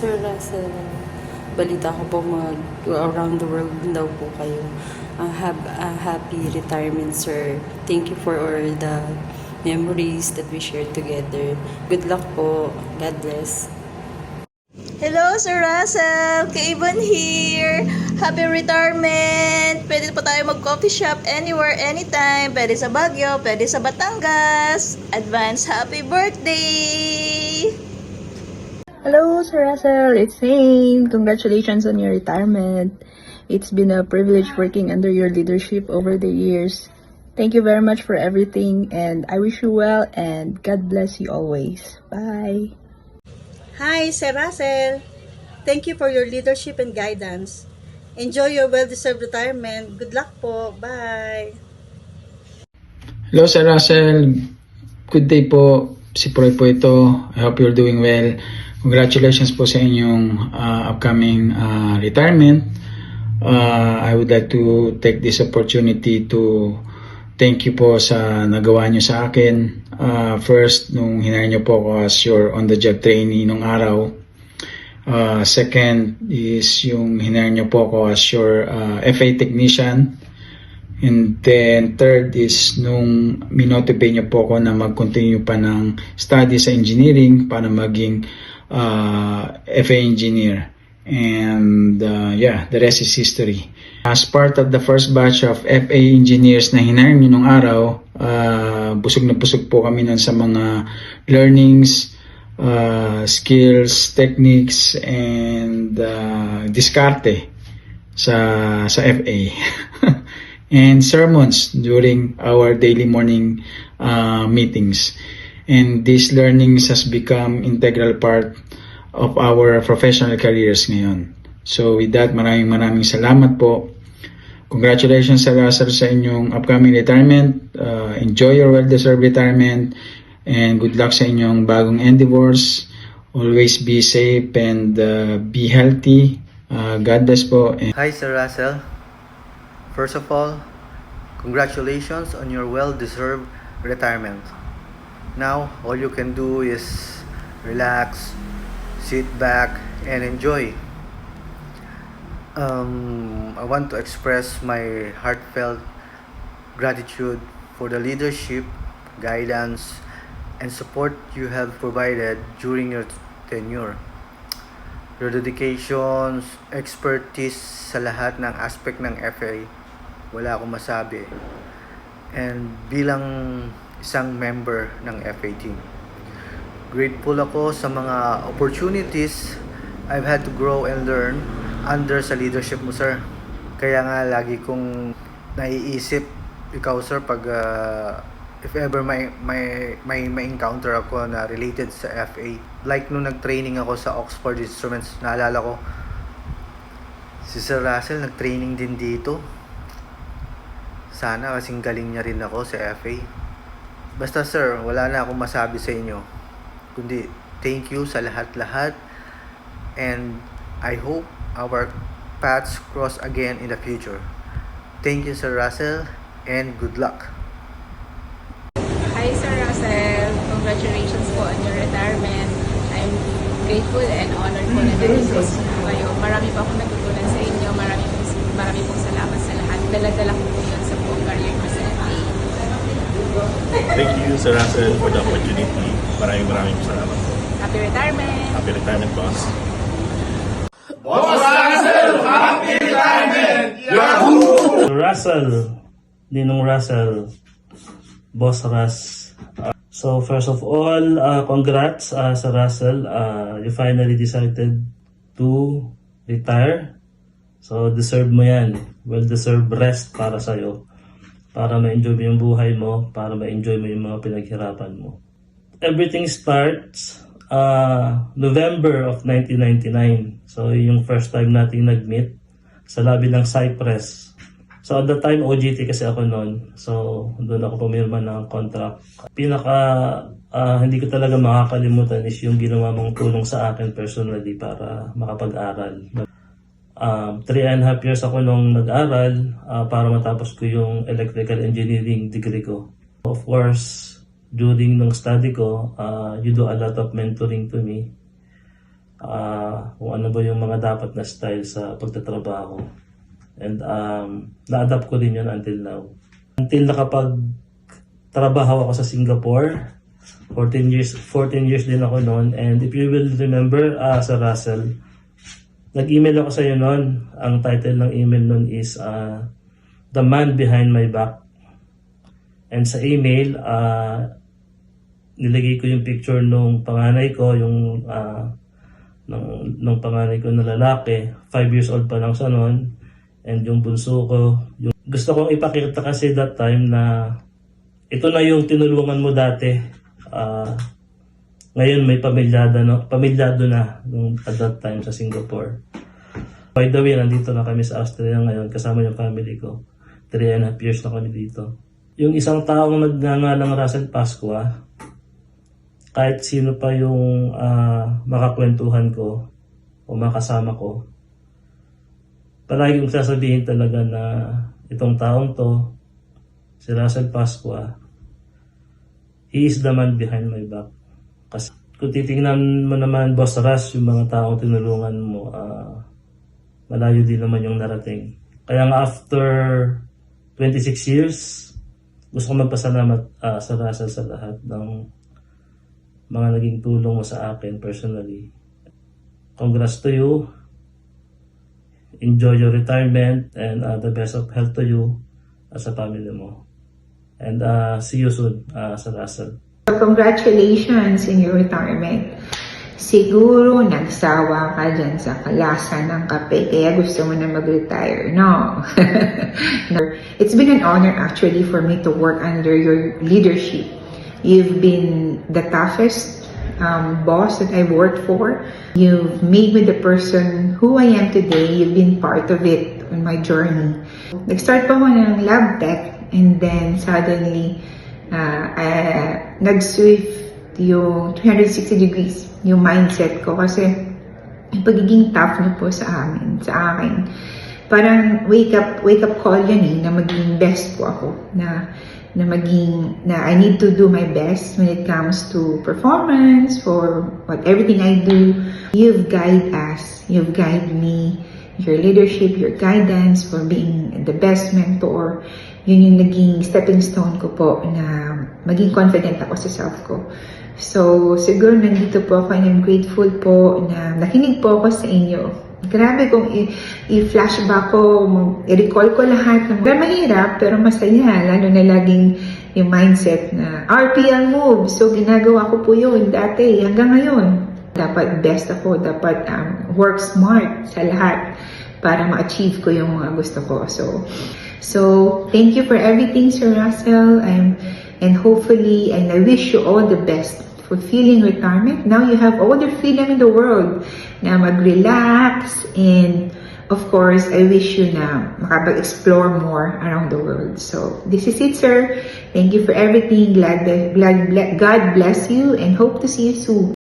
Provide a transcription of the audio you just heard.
Sir Russell, balita ko po around the world daw po kayo. Have a happy retirement, sir. Thank you for all the memories that we shared together. Good luck po. God bless. Hello, Sir Russell! Kaiban here! Happy retirement! Pwede po tayo mag-coffee shop anywhere, anytime. Pwede sa Baguio, pwede sa Batangas. Advance happy birthday! Hello, Sir Russell. It's Zane. Congratulations on your retirement. It's been a privilege working under your leadership over the years. Thank you very much for everything, and I wish you well, and God bless you always. Bye. Hi, Sir Russell. Thank you for your leadership and guidance. Enjoy your well-deserved retirement. Good luck po. Bye. Hello, Sir Russell. Good day po. Si Proy po ito. I hope you're doing well. Congratulations po sa inyong upcoming retirement. I would like to take this opportunity to thank you po sa nagawa nyo sa akin. First, nung hinire nyo po ako as your on-the-job trainee nung araw. Second is yung hinire nyo po ako as your FA technician. And then third is nung minotivate nyo po ako na mag-continue pa ng study sa engineering para maging FA engineer. And yeah, the rest is history. As part of the first batch of FA engineers na hinire nyo nung araw, busog na busog po kami nun sa mga learnings, skills, techniques, and diskarte sa FA. And sermons during our daily morning meetings. And these learnings has become integral part of our professional careers ngayon. So with that, maraming salamat po. Congratulations, Sir Russell, sa inyong upcoming retirement. Enjoy your well-deserved retirement, and good luck sa inyong bagong endeavors. Always be safe and be healthy. God bless po. Hi, Sir Russell. First of all, congratulations on your well-deserved retirement. Now, all you can do is relax, sit back, and enjoy. I want to express my heartfelt gratitude for the leadership, guidance, and support you have provided during your tenure. Your dedications, expertise sa lahat ng aspect ng FA, wala akong masabi. And bilang isang member ng FA team, grateful ako sa mga opportunities I've had to grow and learn under sa leadership mo, sir. Kaya nga lagi kong naiisip ikaw, sir, pag if ever may encounter ako na related sa FA. Like nung nag-training ako sa Oxford Instruments, naalala ko si Sir Russell nag-training din dito. Sana kasing galing niya rin ako sa FA. Basta, sir, wala na akong masabi sa inyo, kundi thank you sa lahat-lahat, and I hope our paths cross again in the future. Thank you, Sir Russell, and good luck. Hi, Sir Russell. Congratulations po on your retirement. I'm grateful and honored po na nag-invest po kayo. Marami pa akong natutunan sa inyo. Marami pong salamat sa lahat. Dala-dala ko po yun sa buong career ko sa FA. Thank you, Sir Russell, for the opportunity. Maraming salamat. Happy retirement! Happy retirement, boss. Russell, Ninong Russell, Boss Russ. So first of all, congrats sa Russell. You finally decided to retire. So deserve mo yan. Well-deserved rest para sa'yo. Para ma-enjoy mo yung buhay mo, para ma-enjoy mo yung mga pinaghirapan mo. Everything starts November of 1999. So yung first time natin nag-meet sa lobby ng Cypress. So at the time, OJT kasi ako noon. So doon ako pumirma ng contract. Hindi ko talaga makakalimutan is yung ginawa mong tulong sa akin personally para makapag-aral. 3.5 years ako nung nag-aral para matapos ko yung electrical engineering degree ko. Of course, during ng study ko, you do a lot of mentoring to me. kung ano ba yung mga dapat na style sa pagtatrabaho. And na-adapt ko din yun until now. Until nakapag-trabaho ako sa Singapore, 14 years din ako noon. And if you will remember, Sir Russell, nag-email ako sa iyo noon. Ang title ng email noon is The Man Behind My Back. And sa email, nilagay ko yung picture nung panganay ko, yung nung panganay ko na lalaki. 5 years old pa lang siya noon. And yung bunso ko. Gusto kong ipakita kasi that time na ito na yung tinulungan mo dati. Ngayon may pamilyado na nung at that time sa Singapore. By the way, nandito na kami sa Australia ngayon kasama yung family ko. 3.5 years na kami dito. Yung isang taong nagngangalang Russell Pascua, kahit sino pa yung makakwentuhan ko o makasama ko, palagi kong sasabihin talaga na itong taong to, si Russell Pascua, he is the man behind my back. Kasi kung titingnan mo naman, Boss Russ, yung mga taong tinulungan mo, malayo din naman yung narating. Kaya nga after 26 years, gusto ko magpasalamat sa Russell sa lahat ng mga naging tulong mo sa akin personally. Congrats to you. Enjoy your retirement and the best of health to you at sa family mo. And see you soon, Sir Russell. Congratulations in your retirement. Siguro nagsawa ka dyan sa kalasa ng kape kaya gusto mo na mag-retire. No. No. It's been an honor actually for me to work under your leadership. You've been the toughest boss that I've worked for. You've made me the person who I am today. You've been part of it on my journey. Nag-start pa ako ng lab tech and then suddenly nag-swift yung 360 degrees yung mindset ko kasi yung pagiging tough niyo po sa akin. Parang wake up call yun na maging best po ako na I need to do my best when it comes to performance for everything I do. You've guided us, you've guided me, your leadership, your guidance for being the best mentor. Yun yung naging stepping stone ko po na maging confident ako sa self ko. So, siguro nandito po ako and I'm grateful po na nakinig po ako sa inyo. Grabe kung i-flashback ko, i-recall ko lahat. Pero mahirap, pero masaya. Lalo na laging yung mindset na RPL move. So, ginagawa ko po yun dati hanggang ngayon. Dapat best ako, dapat work smart sa lahat para ma-achieve ko yung mga gusto ko. So thank you for everything, Sir Russell. And hopefully, and I wish you all the best. Fulfilling retirement. Now you have all the freedom in the world na mag-relax and of course, I wish you na makapag-explore more around the world. So this is it, sir. Thank you for everything. God bless you and hope to see you soon.